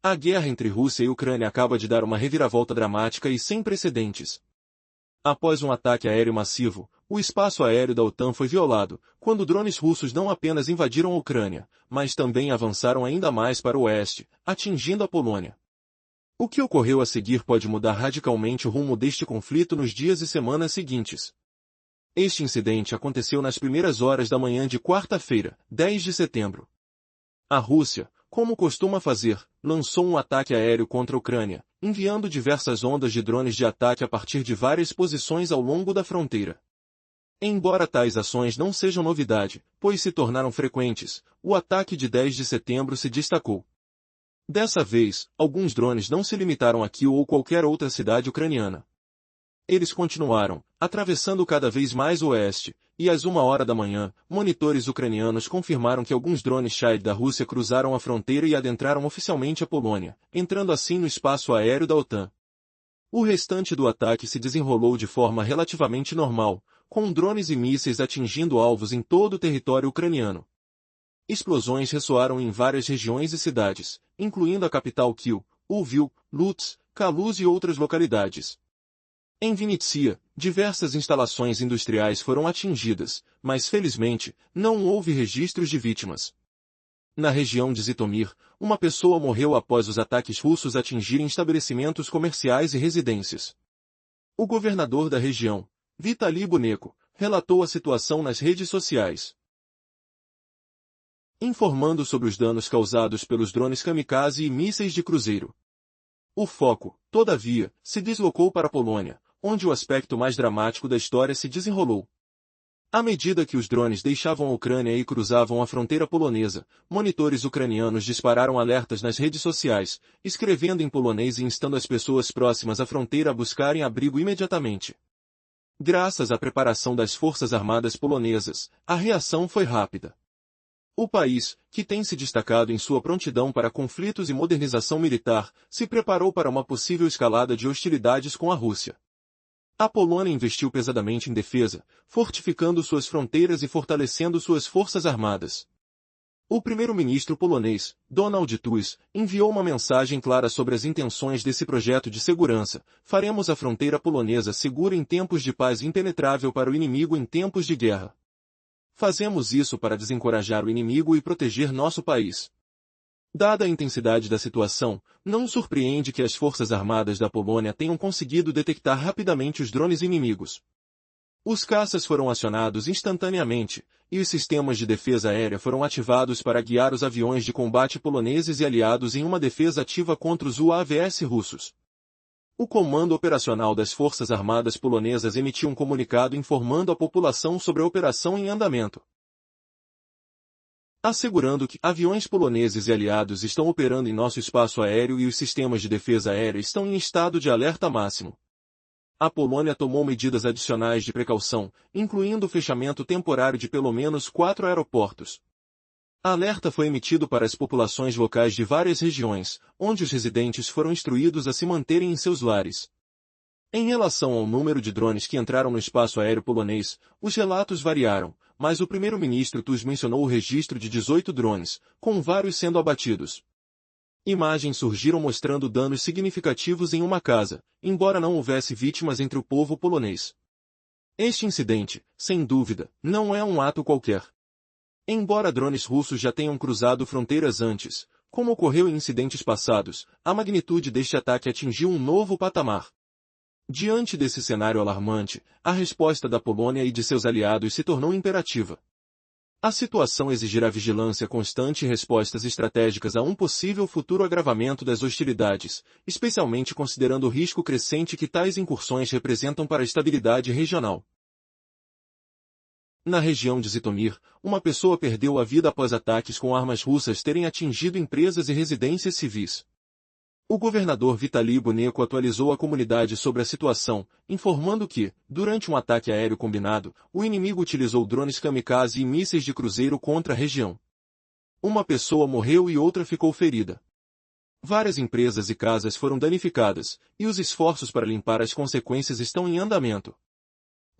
A guerra entre Rússia e Ucrânia acaba de dar uma reviravolta dramática e sem precedentes. Após um ataque aéreo massivo, o espaço aéreo da OTAN foi violado, quando drones russos não apenas invadiram a Ucrânia, mas também avançaram ainda mais para o oeste, atingindo a Polônia. O que ocorreu a seguir pode mudar radicalmente o rumo deste conflito nos dias e semanas seguintes. Este incidente aconteceu nas primeiras horas da manhã de quarta-feira, 10 de setembro. A Rússia, como costuma fazer, lançou um ataque aéreo contra a Ucrânia, enviando diversas ondas de drones de ataque a partir de várias posições ao longo da fronteira. Embora tais ações não sejam novidade, pois se tornaram frequentes, o ataque de 10 de setembro se destacou. Dessa vez, alguns drones não se limitaram a Kyiv ou qualquer outra cidade ucraniana. Eles continuaram, atravessando cada vez mais o oeste, e às 1 hora da manhã, monitores ucranianos confirmaram que alguns drones Shahed da Rússia cruzaram a fronteira e adentraram oficialmente a Polônia, entrando assim no espaço aéreo da OTAN. O restante do ataque se desenrolou de forma relativamente normal, com drones e mísseis atingindo alvos em todo o território ucraniano. Explosões ressoaram em várias regiões e cidades, incluindo a capital Kyiv, Lviv, Lutsk, Kaluz e outras localidades. Em Vinnytsia, diversas instalações industriais foram atingidas, mas felizmente, não houve registros de vítimas. Na região de Zitomir, uma pessoa morreu após os ataques russos atingirem estabelecimentos comerciais e residências. O governador da região, Vitaly Buneko, relatou a situação nas redes sociais, informando sobre os danos causados pelos drones kamikaze e mísseis de cruzeiro. O foco, todavia, se deslocou para a Polônia, onde o aspecto mais dramático da história se desenrolou. À medida que os drones deixavam a Ucrânia e cruzavam a fronteira polonesa, monitores ucranianos dispararam alertas nas redes sociais, escrevendo em polonês e instando as pessoas próximas à fronteira a buscarem abrigo imediatamente. Graças à preparação das Forças Armadas polonesas, a reação foi rápida. O país, que tem se destacado em sua prontidão para conflitos e modernização militar, se preparou para uma possível escalada de hostilidades com a Rússia. A Polônia investiu pesadamente em defesa, fortificando suas fronteiras e fortalecendo suas forças armadas. O primeiro-ministro polonês, Donald Tusk, enviou uma mensagem clara sobre as intenções desse projeto de segurança: faremos a fronteira polonesa segura em tempos de paz e impenetrável para o inimigo em tempos de guerra. Fazemos isso para desencorajar o inimigo e proteger nosso país. Dada a intensidade da situação, não surpreende que as forças armadas da Polônia tenham conseguido detectar rapidamente os drones inimigos. Os caças foram acionados instantaneamente, e os sistemas de defesa aérea foram ativados para guiar os aviões de combate poloneses e aliados em uma defesa ativa contra os UAVs russos. O Comando Operacional das Forças Armadas Polonesas emitiu um comunicado informando a população sobre a operação em andamento, assegurando que aviões poloneses e aliados estão operando em nosso espaço aéreo e os sistemas de defesa aérea estão em estado de alerta máximo. A Polônia tomou medidas adicionais de precaução, incluindo o fechamento temporário de pelo menos 4 aeroportos. A alerta foi emitido para as populações locais de várias regiões, onde os residentes foram instruídos a se manterem em seus lares. Em relação ao número de drones que entraram no espaço aéreo polonês, os relatos variaram, mas o primeiro-ministro Tusk mencionou o registro de 18 drones, com vários sendo abatidos. Imagens surgiram mostrando danos significativos em uma casa, embora não houvesse vítimas entre o povo polonês. Este incidente, sem dúvida, não é um ato qualquer. Embora drones russos já tenham cruzado fronteiras antes, como ocorreu em incidentes passados, a magnitude deste ataque atingiu um novo patamar. Diante desse cenário alarmante, a resposta da Polônia e de seus aliados se tornou imperativa. A situação exigirá vigilância constante e respostas estratégicas a um possível futuro agravamento das hostilidades, especialmente considerando o risco crescente que tais incursões representam para a estabilidade regional. Na região de Zitomir, uma pessoa perdeu a vida após ataques com armas russas terem atingido empresas e residências civis. O governador Vitaly Buneko atualizou a comunidade sobre a situação, informando que, durante um ataque aéreo combinado, o inimigo utilizou drones kamikaze e mísseis de cruzeiro contra a região. Uma pessoa morreu e outra ficou ferida. Várias empresas e casas foram danificadas, e os esforços para limpar as consequências estão em andamento.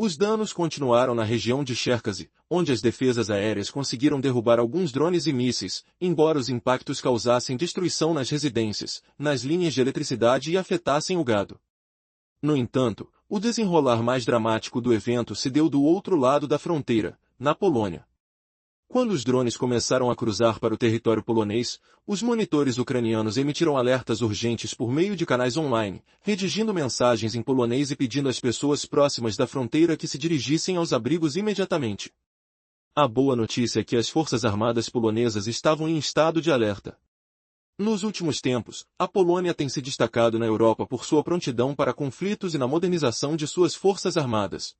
Os danos continuaram na região de Cherkasy, onde as defesas aéreas conseguiram derrubar alguns drones e mísseis, embora os impactos causassem destruição nas residências, nas linhas de eletricidade e afetassem o gado. No entanto, o desenrolar mais dramático do evento se deu do outro lado da fronteira, na Polônia. Quando os drones começaram a cruzar para o território polonês, os monitores ucranianos emitiram alertas urgentes por meio de canais online, redigindo mensagens em polonês e pedindo às pessoas próximas da fronteira que se dirigissem aos abrigos imediatamente. A boa notícia é que as forças armadas polonesas estavam em estado de alerta. Nos últimos tempos, a Polônia tem se destacado na Europa por sua prontidão para conflitos e na modernização de suas forças armadas.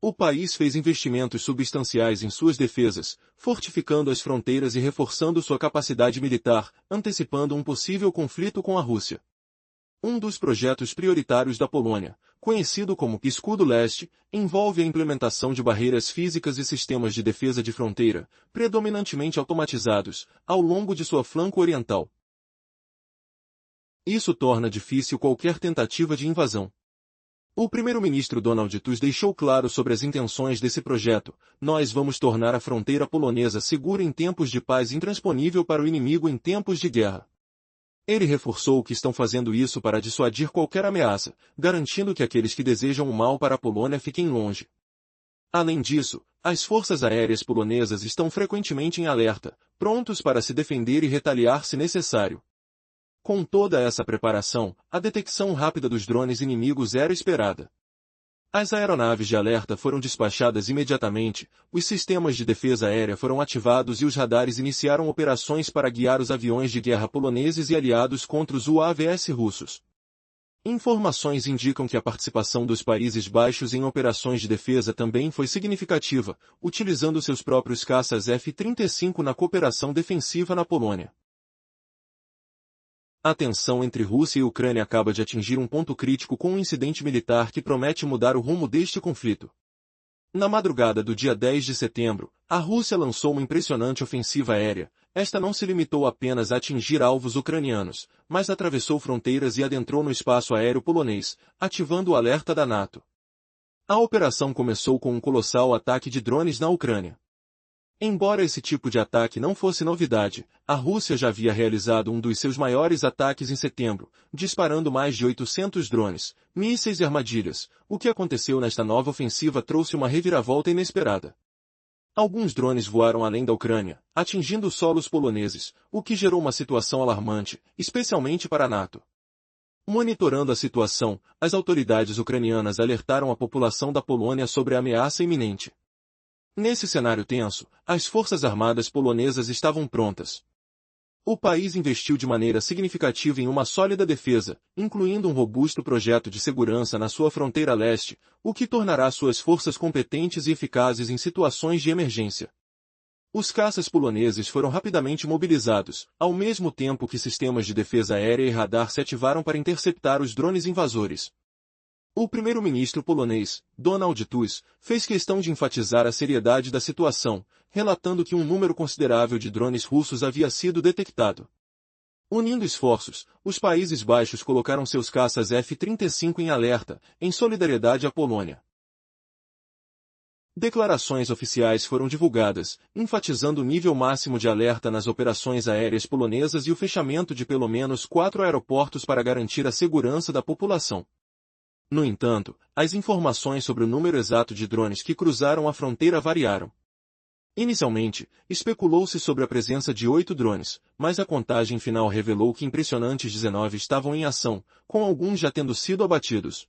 O país fez investimentos substanciais em suas defesas, fortificando as fronteiras e reforçando sua capacidade militar, antecipando um possível conflito com a Rússia. Um dos projetos prioritários da Polônia, conhecido como Escudo Leste, envolve a implementação de barreiras físicas e sistemas de defesa de fronteira, predominantemente automatizados, ao longo de sua flanco oriental. Isso torna difícil qualquer tentativa de invasão. O primeiro-ministro Donald Tusk deixou claro sobre as intenções desse projeto: nós vamos tornar a fronteira polonesa segura em tempos de paz e intransponível para o inimigo em tempos de guerra. Ele reforçou que estão fazendo isso para dissuadir qualquer ameaça, garantindo que aqueles que desejam o mal para a Polônia fiquem longe. Além disso, as forças aéreas polonesas estão frequentemente em alerta, prontos para se defender e retaliar se necessário. Com toda essa preparação, a detecção rápida dos drones inimigos era esperada. As aeronaves de alerta foram despachadas imediatamente, os sistemas de defesa aérea foram ativados e os radares iniciaram operações para guiar os aviões de guerra poloneses e aliados contra os UAVs russos. Informações indicam que a participação dos Países Baixos em operações de defesa também foi significativa, utilizando seus próprios caças F-35 na cooperação defensiva na Polônia. A tensão entre Rússia e Ucrânia acaba de atingir um ponto crítico com um incidente militar que promete mudar o rumo deste conflito. Na madrugada do dia 10 de setembro, a Rússia lançou uma impressionante ofensiva aérea. Esta não se limitou apenas a atingir alvos ucranianos, mas atravessou fronteiras e adentrou no espaço aéreo polonês, ativando o alerta da NATO. A operação começou com um colossal ataque de drones na Ucrânia. Embora esse tipo de ataque não fosse novidade, a Rússia já havia realizado um dos seus maiores ataques em setembro, disparando mais de 800 drones, mísseis e armadilhas. O que aconteceu nesta nova ofensiva trouxe uma reviravolta inesperada. Alguns drones voaram além da Ucrânia, atingindo solos poloneses, o que gerou uma situação alarmante, especialmente para a NATO. Monitorando a situação, as autoridades ucranianas alertaram a população da Polônia sobre a ameaça iminente. Nesse cenário tenso, as forças armadas polonesas estavam prontas. O país investiu de maneira significativa em uma sólida defesa, incluindo um robusto projeto de segurança na sua fronteira leste, o que tornará suas forças competentes e eficazes em situações de emergência. Os caças poloneses foram rapidamente mobilizados, ao mesmo tempo que sistemas de defesa aérea e radar se ativaram para interceptar os drones invasores. O primeiro-ministro polonês, Donald Tusk, fez questão de enfatizar a seriedade da situação, relatando que um número considerável de drones russos havia sido detectado. Unindo esforços, os Países Baixos colocaram seus caças F-35 em alerta, em solidariedade à Polônia. Declarações oficiais foram divulgadas, enfatizando o nível máximo de alerta nas operações aéreas polonesas e o fechamento de pelo menos 4 aeroportos para garantir a segurança da população. No entanto, as informações sobre o número exato de drones que cruzaram a fronteira variaram. Inicialmente, especulou-se sobre a presença de 8 drones, mas a contagem final revelou que impressionantes 19 estavam em ação, com alguns já tendo sido abatidos.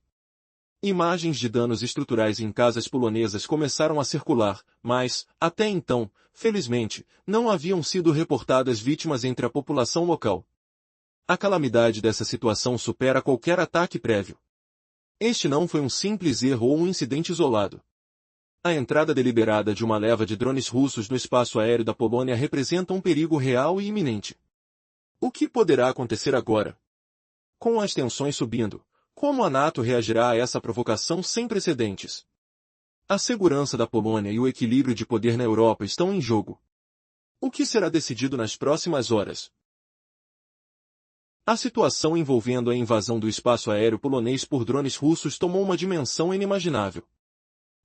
Imagens de danos estruturais em casas polonesas começaram a circular, mas, até então, felizmente, não haviam sido reportadas vítimas entre a população local. A calamidade dessa situação supera qualquer ataque prévio. Este não foi um simples erro ou um incidente isolado. A entrada deliberada de uma leva de drones russos no espaço aéreo da Polônia representa um perigo real e iminente. O que poderá acontecer agora? Com as tensões subindo, como a NATO reagirá a essa provocação sem precedentes? A segurança da Polônia e o equilíbrio de poder na Europa estão em jogo. O que será decidido nas próximas horas? A situação envolvendo a invasão do espaço aéreo polonês por drones russos tomou uma dimensão inimaginável.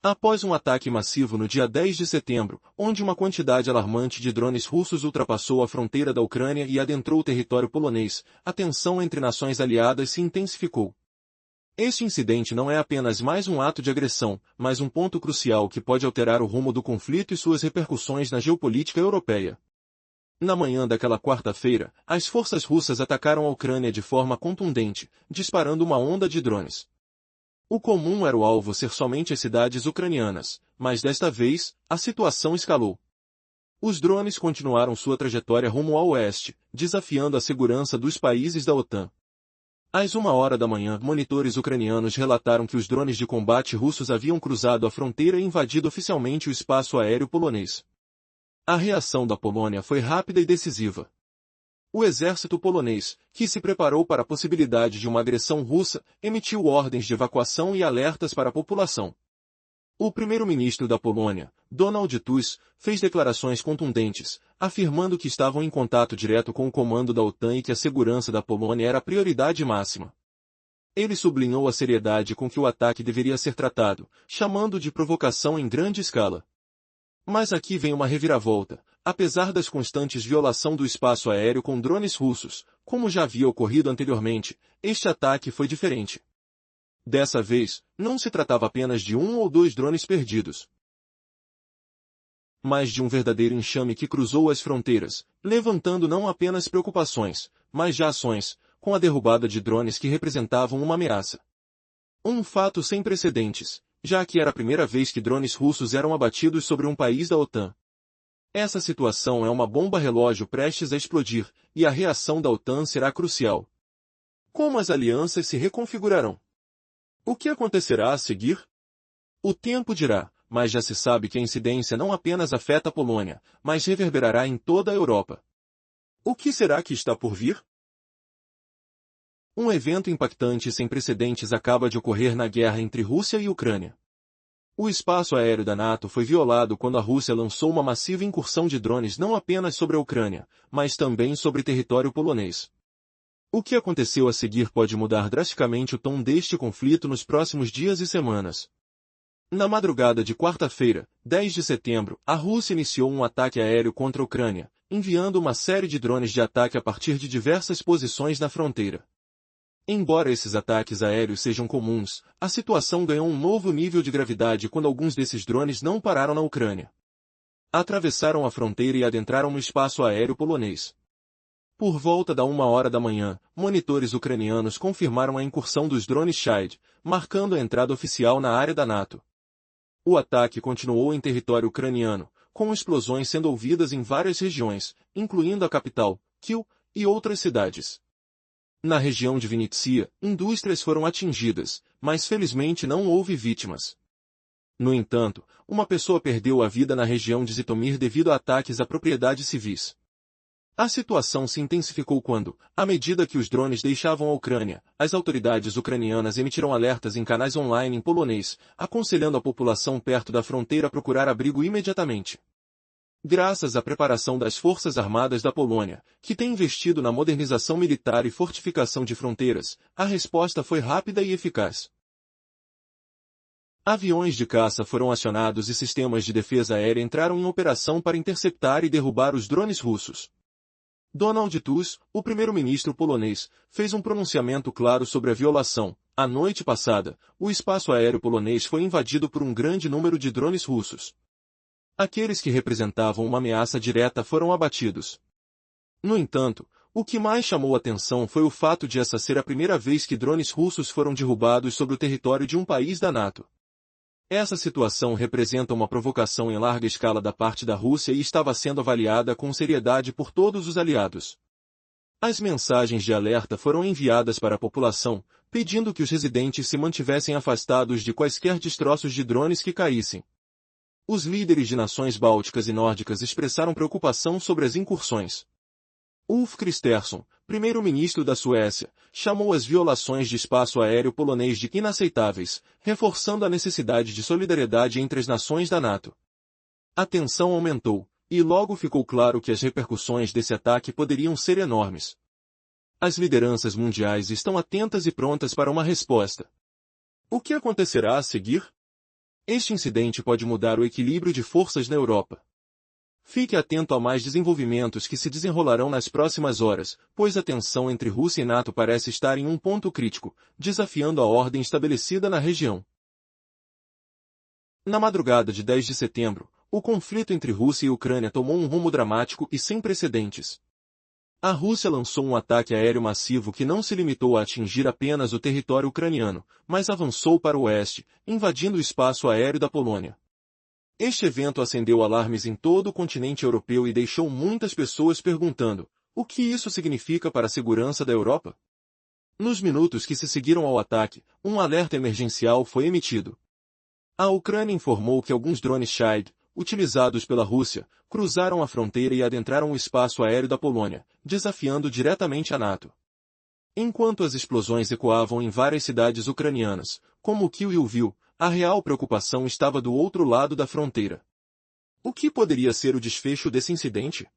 Após um ataque massivo no dia 10 de setembro, onde uma quantidade alarmante de drones russos ultrapassou a fronteira da Ucrânia e adentrou o território polonês, a tensão entre nações aliadas se intensificou. Este incidente não é apenas mais um ato de agressão, mas um ponto crucial que pode alterar o rumo do conflito e suas repercussões na geopolítica europeia. Na manhã daquela quarta-feira, as forças russas atacaram a Ucrânia de forma contundente, disparando uma onda de drones. O comum era o alvo ser somente as cidades ucranianas, mas desta vez, a situação escalou. Os drones continuaram sua trajetória rumo ao oeste, desafiando a segurança dos países da OTAN. Às 1 hora da manhã, monitores ucranianos relataram que os drones de combate russos haviam cruzado a fronteira e invadido oficialmente o espaço aéreo polonês. A reação da Polônia foi rápida e decisiva. O exército polonês, que se preparou para a possibilidade de uma agressão russa, emitiu ordens de evacuação e alertas para a população. O primeiro-ministro da Polônia, Donald Tusk, fez declarações contundentes, afirmando que estavam em contato direto com o comando da OTAN e que a segurança da Polônia era a prioridade máxima. Ele sublinhou a seriedade com que o ataque deveria ser tratado, chamando de provocação em grande escala. Mas aqui vem uma reviravolta. Apesar das constantes violações do espaço aéreo com drones russos, como já havia ocorrido anteriormente, este ataque foi diferente. Dessa vez, não se tratava apenas de 1 ou 2 drones perdidos, mas de um verdadeiro enxame que cruzou as fronteiras, levantando não apenas preocupações, mas já ações, com a derrubada de drones que representavam uma ameaça. Um fato sem precedentes, já que era a primeira vez que drones russos eram abatidos sobre um país da OTAN. Essa situação é uma bomba relógio prestes a explodir, e a reação da OTAN será crucial. Como as alianças se reconfigurarão? O que acontecerá a seguir? O tempo dirá, mas já se sabe que a incidência não apenas afeta a Polônia, mas reverberará em toda a Europa. O que será que está por vir? Um evento impactante sem precedentes acaba de ocorrer na guerra entre Rússia e Ucrânia. O espaço aéreo da NATO foi violado quando a Rússia lançou uma massiva incursão de drones não apenas sobre a Ucrânia, mas também sobre território polonês. O que aconteceu a seguir pode mudar drasticamente o tom deste conflito nos próximos dias e semanas. Na madrugada de quarta-feira, 10 de setembro, a Rússia iniciou um ataque aéreo contra a Ucrânia, enviando uma série de drones de ataque a partir de diversas posições na fronteira. Embora esses ataques aéreos sejam comuns, a situação ganhou um novo nível de gravidade quando alguns desses drones não pararam na Ucrânia. Atravessaram a fronteira e adentraram no espaço aéreo polonês. Por volta da 1 hora da manhã, monitores ucranianos confirmaram a incursão dos drones Shahed, marcando a entrada oficial na área da NATO. O ataque continuou em território ucraniano, com explosões sendo ouvidas em várias regiões, incluindo a capital, Kyiv, e outras cidades. Na região de Vinnytsia, indústrias foram atingidas, mas felizmente não houve vítimas. No entanto, uma pessoa perdeu a vida na região de Zitomir devido a ataques a propriedades civis. A situação se intensificou quando, à medida que os drones deixavam a Ucrânia, as autoridades ucranianas emitiram alertas em canais online em polonês, aconselhando a população perto da fronteira a procurar abrigo imediatamente. Graças à preparação das Forças Armadas da Polônia, que tem investido na modernização militar e fortificação de fronteiras, a resposta foi rápida e eficaz. Aviões de caça foram acionados e sistemas de defesa aérea entraram em operação para interceptar e derrubar os drones russos. Donald Tusk, o primeiro-ministro polonês, fez um pronunciamento claro sobre a violação. A noite passada, o espaço aéreo polonês foi invadido por um grande número de drones russos. Aqueles que representavam uma ameaça direta foram abatidos. No entanto, o que mais chamou atenção foi o fato de essa ser a primeira vez que drones russos foram derrubados sobre o território de um país da NATO. Essa situação representa uma provocação em larga escala da parte da Rússia e estava sendo avaliada com seriedade por todos os aliados. As mensagens de alerta foram enviadas para a população, pedindo que os residentes se mantivessem afastados de quaisquer destroços de drones que caíssem. Os líderes de nações bálticas e nórdicas expressaram preocupação sobre as incursões. Ulf Kristersson, primeiro-ministro da Suécia, chamou as violações de espaço aéreo polonês de inaceitáveis, reforçando a necessidade de solidariedade entre as nações da NATO. A tensão aumentou, e logo ficou claro que as repercussões desse ataque poderiam ser enormes. As lideranças mundiais estão atentas e prontas para uma resposta. O que acontecerá a seguir? Este incidente pode mudar o equilíbrio de forças na Europa. Fique atento a mais desenvolvimentos que se desenrolarão nas próximas horas, pois a tensão entre Rússia e NATO parece estar em um ponto crítico, desafiando a ordem estabelecida na região. Na madrugada de 10 de setembro, o conflito entre Rússia e Ucrânia tomou um rumo dramático e sem precedentes. A Rússia lançou um ataque aéreo massivo que não se limitou a atingir apenas o território ucraniano, mas avançou para o oeste, invadindo o espaço aéreo da Polônia. Este evento acendeu alarmes em todo o continente europeu e deixou muitas pessoas perguntando: o que isso significa para a segurança da Europa? Nos minutos que se seguiram ao ataque, um alerta emergencial foi emitido. A Ucrânia informou que alguns drones Shahed, utilizados pela Rússia, cruzaram a fronteira e adentraram o espaço aéreo da Polônia, desafiando diretamente a NATO. Enquanto as explosões ecoavam em várias cidades ucranianas, como Kyiv e Lviv, a real preocupação estava do outro lado da fronteira. O que poderia ser o desfecho desse incidente?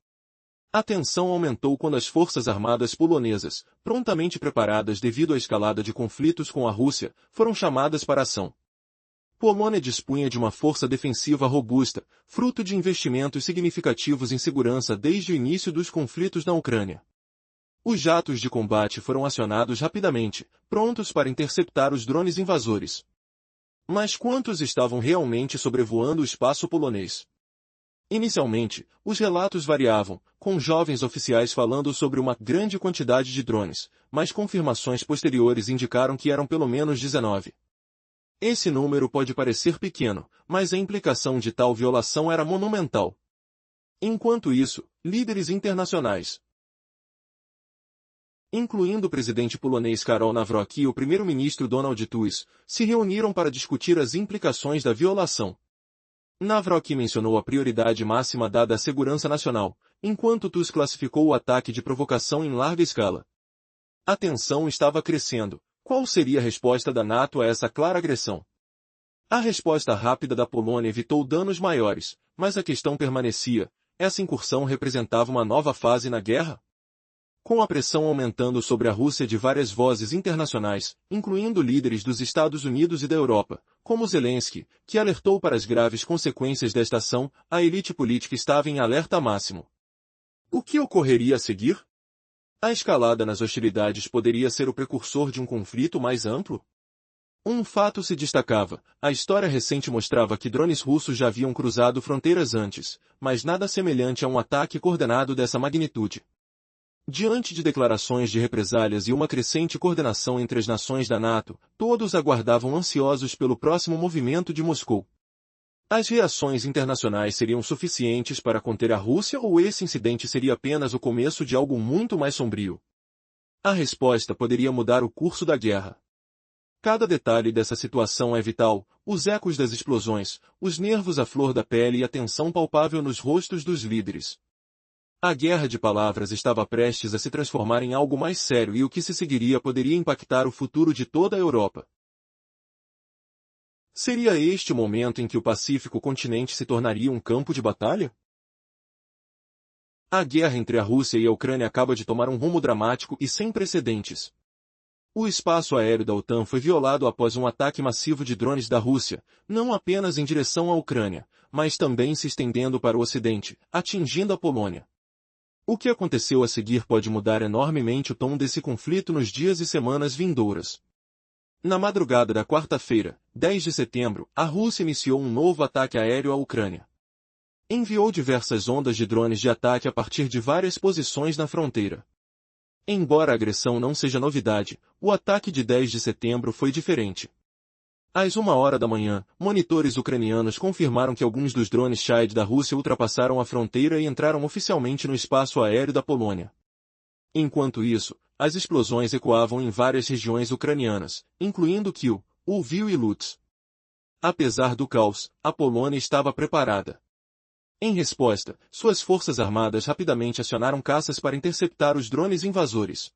A tensão aumentou quando as forças armadas polonesas, prontamente preparadas devido à escalada de conflitos com a Rússia, foram chamadas para a ação. Polônia dispunha de uma força defensiva robusta, fruto de investimentos significativos em segurança desde o início dos conflitos na Ucrânia. Os jatos de combate foram acionados rapidamente, prontos para interceptar os drones invasores. Mas quantos estavam realmente sobrevoando o espaço polonês? Inicialmente, os relatos variavam, com jovens oficiais falando sobre uma grande quantidade de drones, mas confirmações posteriores indicaram que eram pelo menos 19. Esse número pode parecer pequeno, mas a implicação de tal violação era monumental. Enquanto isso, líderes internacionais, incluindo o presidente polonês Karol Nawrocki e o primeiro-ministro Donald Tusk, se reuniram para discutir as implicações da violação. Nawrocki mencionou a prioridade máxima dada à segurança nacional, enquanto Tusk classificou o ataque de provocação em larga escala. A tensão estava crescendo. Qual seria a resposta da NATO a essa clara agressão? A resposta rápida da Polônia evitou danos maiores, mas a questão permanecia: essa incursão representava uma nova fase na guerra? Com a pressão aumentando sobre a Rússia de várias vozes internacionais, incluindo líderes dos Estados Unidos e da Europa, como Zelensky, que alertou para as graves consequências desta ação, a elite política estava em alerta máximo. O que ocorreria a seguir? A escalada nas hostilidades poderia ser o precursor de um conflito mais amplo? Um fato se destacava: a história recente mostrava que drones russos já haviam cruzado fronteiras antes, mas nada semelhante a um ataque coordenado dessa magnitude. Diante de declarações de represálias e uma crescente coordenação entre as nações da NATO, todos aguardavam ansiosos pelo próximo movimento de Moscou. As reações internacionais seriam suficientes para conter a Rússia ou esse incidente seria apenas o começo de algo muito mais sombrio? A resposta poderia mudar o curso da guerra. Cada detalhe dessa situação é vital: os ecos das explosões, os nervos à flor da pele e a tensão palpável nos rostos dos líderes. A guerra de palavras estava prestes a se transformar em algo mais sério e o que se seguiria poderia impactar o futuro de toda a Europa. Seria este o momento em que o pacífico continente se tornaria um campo de batalha? A guerra entre a Rússia e a Ucrânia acaba de tomar um rumo dramático e sem precedentes. O espaço aéreo da OTAN foi violado após um ataque massivo de drones da Rússia, não apenas em direção à Ucrânia, mas também se estendendo para o Ocidente, atingindo a Polônia. O que aconteceu a seguir pode mudar enormemente o tom desse conflito nos dias e semanas vindouras. Na madrugada da quarta-feira, 10 de setembro, a Rússia iniciou um novo ataque aéreo à Ucrânia. Enviou diversas ondas de drones de ataque a partir de várias posições na fronteira. Embora a agressão não seja novidade, o ataque de 10 de setembro foi diferente. Às 1h da manhã, monitores ucranianos confirmaram que alguns dos drones Shahed da Rússia ultrapassaram a fronteira e entraram oficialmente no espaço aéreo da Polônia. Enquanto isso, as explosões ecoavam em várias regiões ucranianas, incluindo Kyiv, Lviv e Lutsk. Apesar do caos, a Polônia estava preparada. Em resposta, suas forças armadas rapidamente acionaram caças para interceptar os drones invasores.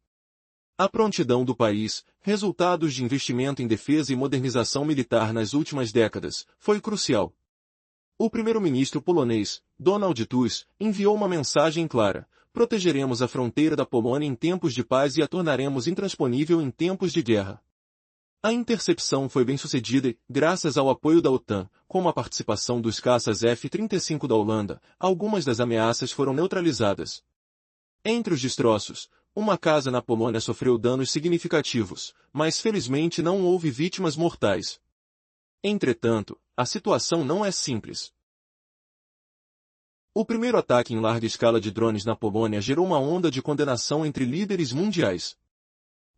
A prontidão do país, resultados de investimento em defesa e modernização militar nas últimas décadas, foi crucial. O primeiro-ministro polonês, Donald Tusk, enviou uma mensagem clara: protegeremos a fronteira da Polônia em tempos de paz e a tornaremos intransponível em tempos de guerra. A intercepção foi bem-sucedida e, graças ao apoio da OTAN, como a participação dos caças F-35 da Holanda, algumas das ameaças foram neutralizadas. Entre os destroços, uma casa na Polônia sofreu danos significativos, mas felizmente não houve vítimas mortais. Entretanto, a situação não é simples. O primeiro ataque em larga escala de drones na Polônia gerou uma onda de condenação entre líderes mundiais.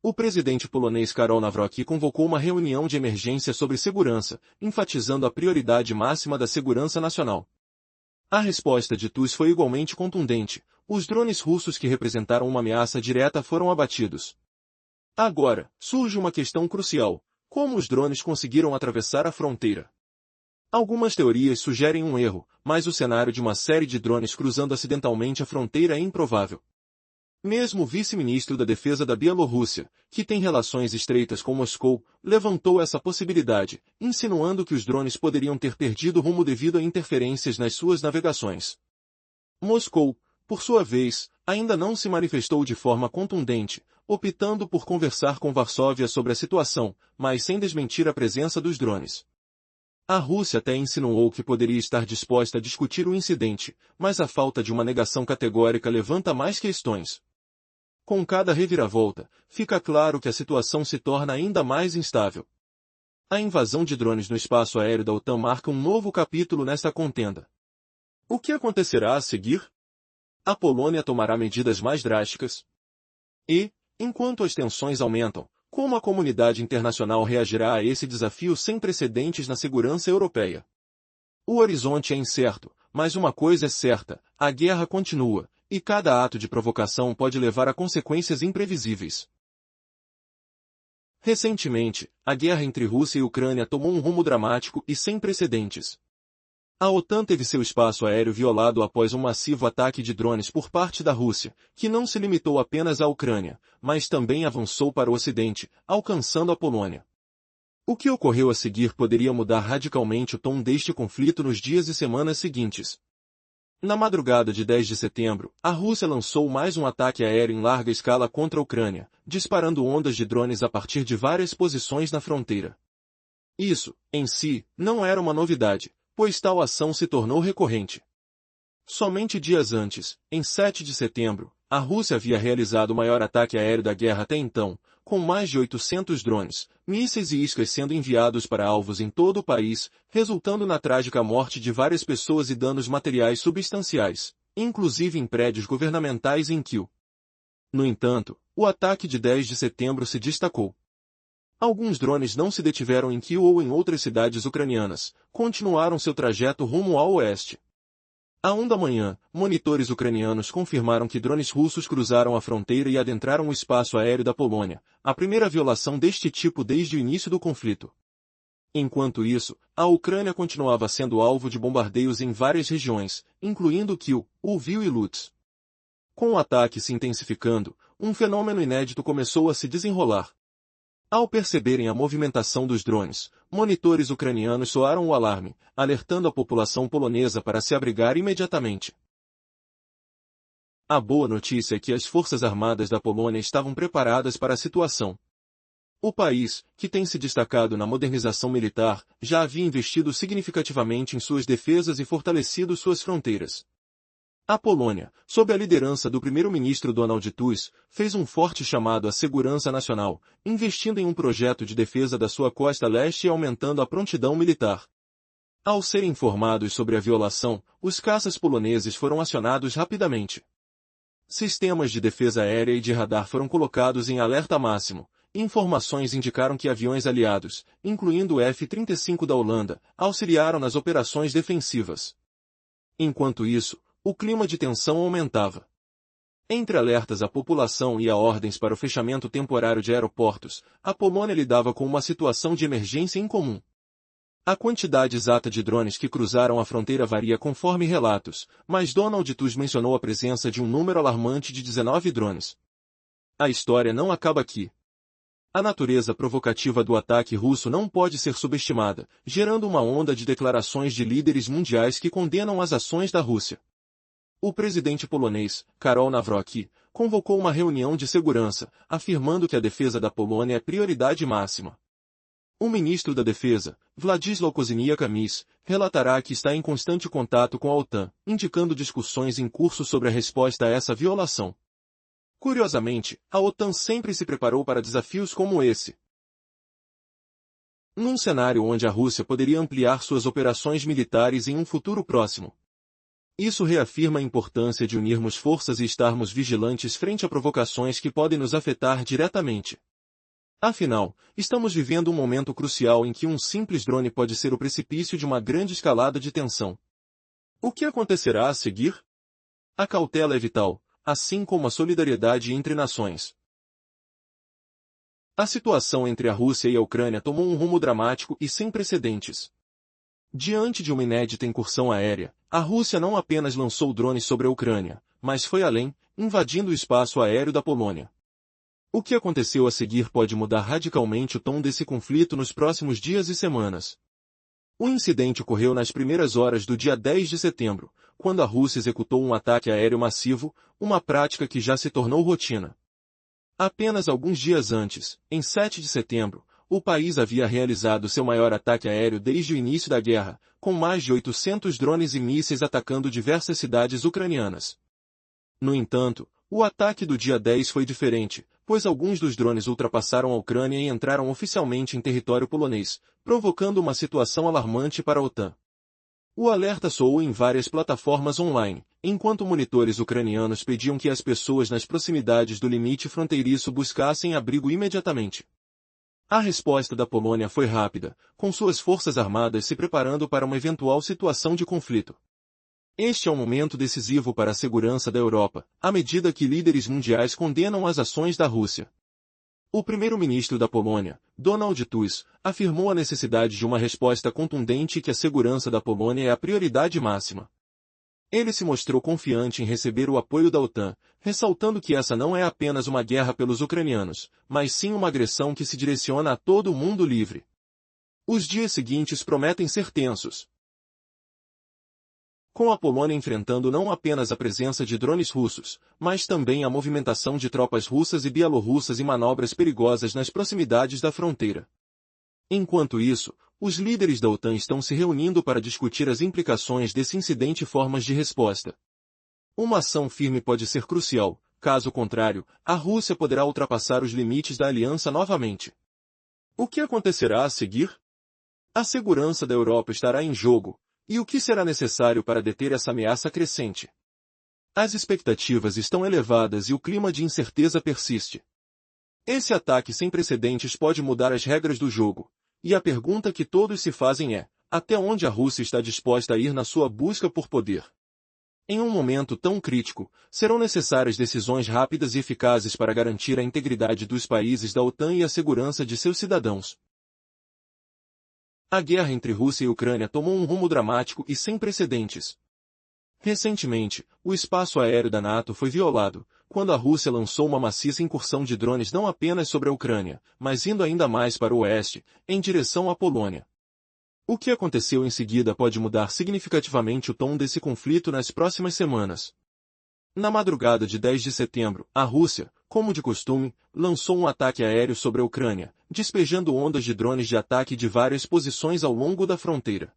O presidente polonês Karol Nawrocki convocou uma reunião de emergência sobre segurança, enfatizando a prioridade máxima da segurança nacional. A resposta de Tusk foi igualmente contundente. Os drones russos que representaram uma ameaça direta foram abatidos. Agora, surge uma questão crucial: como os drones conseguiram atravessar a fronteira? Algumas teorias sugerem um erro, mas o cenário de uma série de drones cruzando acidentalmente a fronteira é improvável. Mesmo o vice-ministro da Defesa da Bielorrússia, que tem relações estreitas com Moscou, levantou essa possibilidade, insinuando que os drones poderiam ter perdido rumo devido a interferências nas suas navegações. Moscou, por sua vez, ainda não se manifestou de forma contundente, optando por conversar com Varsóvia sobre a situação, mas sem desmentir a presença dos drones. A Rússia até insinuou que poderia estar disposta a discutir o incidente, mas a falta de uma negação categórica levanta mais questões. Com cada reviravolta, fica claro que a situação se torna ainda mais instável. A invasão de drones no espaço aéreo da OTAN marca um novo capítulo nesta contenda. O que acontecerá a seguir? A Polônia tomará medidas mais drásticas? E, enquanto as tensões aumentam, como a comunidade internacional reagirá a esse desafio sem precedentes na segurança europeia? O horizonte é incerto, mas uma coisa é certa: a guerra continua, e cada ato de provocação pode levar a consequências imprevisíveis. Recentemente, a guerra entre Rússia e Ucrânia tomou um rumo dramático e sem precedentes. A OTAN teve seu espaço aéreo violado após um massivo ataque de drones por parte da Rússia, que não se limitou apenas à Ucrânia, mas também avançou para o Ocidente, alcançando a Polônia. O que ocorreu a seguir poderia mudar radicalmente o tom deste conflito nos dias e semanas seguintes. Na madrugada de 10 de setembro, a Rússia lançou mais um ataque aéreo em larga escala contra a Ucrânia, disparando ondas de drones a partir de várias posições na fronteira. Isso, em si, não era uma novidade, pois tal ação se tornou recorrente. Somente dias antes, em 7 de setembro, a Rússia havia realizado o maior ataque aéreo da guerra até então, com mais de 800 drones, mísseis e iscas sendo enviados para alvos em todo o país, resultando na trágica morte de várias pessoas e danos materiais substanciais, inclusive em prédios governamentais em Kyiv. No entanto, o ataque de 10 de setembro se destacou. Alguns drones não se detiveram em Kyiv ou em outras cidades ucranianas, continuaram seu trajeto rumo ao oeste. À 1 da manhã, monitores ucranianos confirmaram que drones russos cruzaram a fronteira e adentraram o espaço aéreo da Polônia, a primeira violação deste tipo desde o início do conflito. Enquanto isso, a Ucrânia continuava sendo alvo de bombardeios em várias regiões, incluindo Kyiv, Lviv e Lutsk. Com o ataque se intensificando, um fenômeno inédito começou a se desenrolar. Ao perceberem a movimentação dos drones, monitores ucranianos soaram o alarme, alertando a população polonesa para se abrigar imediatamente. A boa notícia é que as forças armadas da Polônia estavam preparadas para a situação. O país, que tem se destacado na modernização militar, já havia investido significativamente em suas defesas e fortalecido suas fronteiras. A Polônia, sob a liderança do primeiro-ministro Donald Tusk, fez um forte chamado à segurança nacional, investindo em um projeto de defesa da sua costa leste e aumentando a prontidão militar. Ao serem informados sobre a violação, os caças poloneses foram acionados rapidamente. Sistemas de defesa aérea e de radar foram colocados em alerta máximo. Informações indicaram que aviões aliados, incluindo o F-35 da Holanda, auxiliaram nas operações defensivas. Enquanto isso, o clima de tensão aumentava. Entre alertas à população e a ordens para o fechamento temporário de aeroportos, a Polônia lidava com uma situação de emergência incomum. A quantidade exata de drones que cruzaram a fronteira varia conforme relatos, mas Donald Tusk mencionou a presença de um número alarmante de 19 drones. A história não acaba aqui. A natureza provocativa do ataque russo não pode ser subestimada, gerando uma onda de declarações de líderes mundiais que condenam as ações da Rússia. O presidente polonês, Karol Nawrocki, convocou uma reunião de segurança, afirmando que a defesa da Polônia é prioridade máxima. O ministro da Defesa, Władysław Kosiniak-Kamysz, relatará que está em constante contato com a OTAN, indicando discussões em curso sobre a resposta a essa violação. Curiosamente, a OTAN sempre se preparou para desafios como esse. Num cenário onde a Rússia poderia ampliar suas operações militares em um futuro próximo. Isso reafirma a importância de unirmos forças e estarmos vigilantes frente a provocações que podem nos afetar diretamente. Afinal, estamos vivendo um momento crucial em que um simples drone pode ser o precipício de uma grande escalada de tensão. O que acontecerá a seguir? A cautela é vital, assim como a solidariedade entre nações. A situação entre a Rússia e a Ucrânia tomou um rumo dramático e sem precedentes. Diante de uma inédita incursão aérea, a Rússia não apenas lançou drones sobre a Ucrânia, mas foi além, invadindo o espaço aéreo da Polônia. O que aconteceu a seguir pode mudar radicalmente o tom desse conflito nos próximos dias e semanas. O incidente ocorreu nas primeiras horas do dia 10 de setembro, quando a Rússia executou um ataque aéreo massivo, uma prática que já se tornou rotina. Apenas alguns dias antes, em 7 de setembro, o país havia realizado seu maior ataque aéreo desde o início da guerra, com mais de 800 drones e mísseis atacando diversas cidades ucranianas. No entanto, o ataque do dia 10 foi diferente, pois alguns dos drones ultrapassaram a Ucrânia e entraram oficialmente em território polonês, provocando uma situação alarmante para a OTAN. O alerta soou em várias plataformas online, enquanto monitores ucranianos pediam que as pessoas nas proximidades do limite fronteiriço buscassem abrigo imediatamente. A resposta da Polônia foi rápida, com suas forças armadas se preparando para uma eventual situação de conflito. Este é um momento decisivo para a segurança da Europa, à medida que líderes mundiais condenam as ações da Rússia. O primeiro-ministro da Polônia, Donald Tusk, afirmou a necessidade de uma resposta contundente e que a segurança da Polônia é a prioridade máxima. Ele se mostrou confiante em receber o apoio da OTAN, ressaltando que essa não é apenas uma guerra pelos ucranianos, mas sim uma agressão que se direciona a todo o mundo livre. Os dias seguintes prometem ser tensos. Com a Polônia enfrentando não apenas a presença de drones russos, mas também a movimentação de tropas russas e bielorrussas e manobras perigosas nas proximidades da fronteira. Enquanto isso, os líderes da OTAN estão se reunindo para discutir as implicações desse incidente e formas de resposta. Uma ação firme pode ser crucial, caso contrário, a Rússia poderá ultrapassar os limites da aliança novamente. O que acontecerá a seguir? A segurança da Europa estará em jogo. E o que será necessário para deter essa ameaça crescente? As expectativas estão elevadas e o clima de incerteza persiste. Esse ataque sem precedentes pode mudar as regras do jogo, e a pergunta que todos se fazem é, até onde a Rússia está disposta a ir na sua busca por poder? Em um momento tão crítico, serão necessárias decisões rápidas e eficazes para garantir a integridade dos países da OTAN e a segurança de seus cidadãos. A guerra entre Rússia e Ucrânia tomou um rumo dramático e sem precedentes. Recentemente, o espaço aéreo da NATO foi violado, quando a Rússia lançou uma maciça incursão de drones não apenas sobre a Ucrânia, mas indo ainda mais para o oeste, em direção à Polônia. O que aconteceu em seguida pode mudar significativamente o tom desse conflito nas próximas semanas. Na madrugada de 10 de setembro, a Rússia, como de costume, lançou um ataque aéreo sobre a Ucrânia, despejando ondas de drones de ataque de várias posições ao longo da fronteira.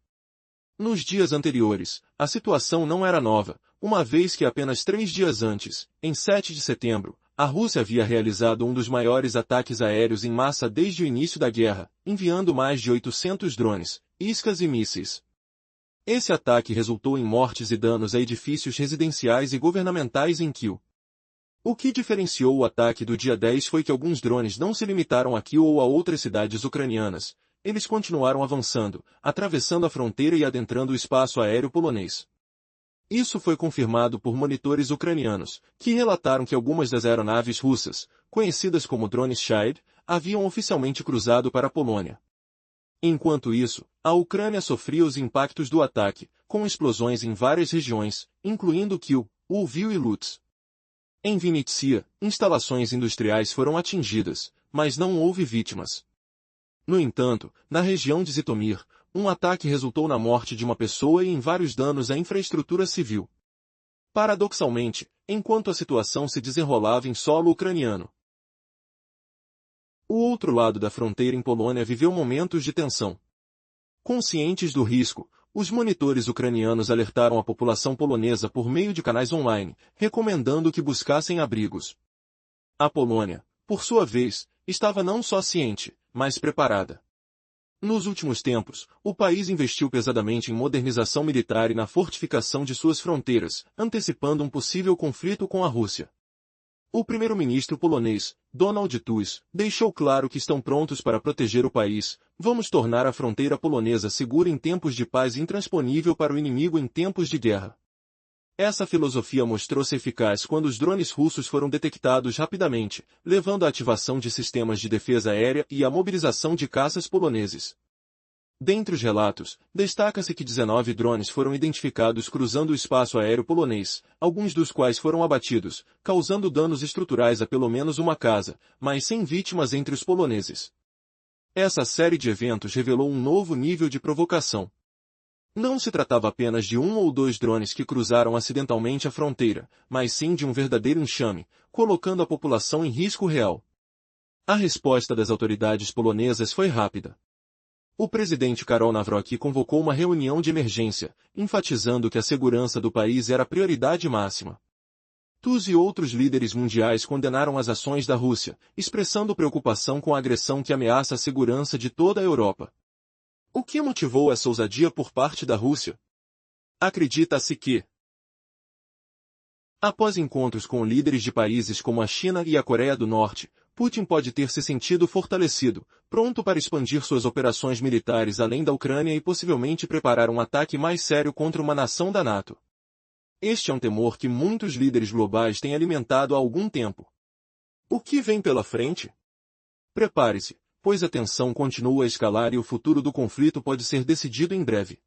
Nos dias anteriores, a situação não era nova, uma vez que apenas 3 dias antes, em 7 de setembro, a Rússia havia realizado um dos maiores ataques aéreos em massa desde o início da guerra, enviando mais de 800 drones, iscas e mísseis. Esse ataque resultou em mortes e danos a edifícios residenciais e governamentais em Kyiv. O que diferenciou o ataque do dia 10 foi que alguns drones não se limitaram a Kyiv ou a outras cidades ucranianas, eles continuaram avançando, atravessando a fronteira e adentrando o espaço aéreo polonês. Isso foi confirmado por monitores ucranianos, que relataram que algumas das aeronaves russas, conhecidas como drones Shahed, haviam oficialmente cruzado para a Polônia. Enquanto isso, a Ucrânia sofria os impactos do ataque, com explosões em várias regiões, incluindo Kyiv, Lviv e Lutsk. Em Vinnytsia, instalações industriais foram atingidas, mas não houve vítimas. No entanto, na região de Zitomir, um ataque resultou na morte de uma pessoa e em vários danos à infraestrutura civil. Paradoxalmente, enquanto a situação se desenrolava em solo ucraniano, O outro lado da fronteira em Polônia viveu momentos de tensão. Conscientes do risco, os monitores ucranianos alertaram a população polonesa por meio de canais online, recomendando que buscassem abrigos. A Polônia, por sua vez, estava não só ciente, mas preparada. Nos últimos tempos, o país investiu pesadamente em modernização militar e na fortificação de suas fronteiras, antecipando um possível conflito com a Rússia. O primeiro-ministro polonês, Donald Tusk, deixou claro que estão prontos para proteger o país. Vamos tornar a fronteira polonesa segura em tempos de paz e intransponível para o inimigo em tempos de guerra. Essa filosofia mostrou-se eficaz quando os drones russos foram detectados rapidamente, levando à ativação de sistemas de defesa aérea e à mobilização de caças poloneses. Dentre os relatos, destaca-se que 19 drones foram identificados cruzando o espaço aéreo polonês, alguns dos quais foram abatidos, causando danos estruturais a pelo menos uma casa, mas sem vítimas entre os poloneses. Essa série de eventos revelou um novo nível de provocação. Não se tratava apenas de um ou dois drones que cruzaram acidentalmente a fronteira, mas sim de um verdadeiro enxame, colocando a população em risco real. A resposta das autoridades polonesas foi rápida. O presidente Karol Nawrocki convocou uma reunião de emergência, enfatizando que a segurança do país era a prioridade máxima. Tusk e outros líderes mundiais condenaram as ações da Rússia, expressando preocupação com a agressão que ameaça a segurança de toda a Europa. O que motivou essa ousadia por parte da Rússia? Acredita-se que, após encontros com líderes de países como a China e a Coreia do Norte, Putin pode ter se sentido fortalecido, pronto para expandir suas operações militares além da Ucrânia e possivelmente preparar um ataque mais sério contra uma nação da NATO. Este é um temor que muitos líderes globais têm alimentado há algum tempo. O que vem pela frente? Prepare-se, pois a tensão continua a escalar e o futuro do conflito pode ser decidido em breve.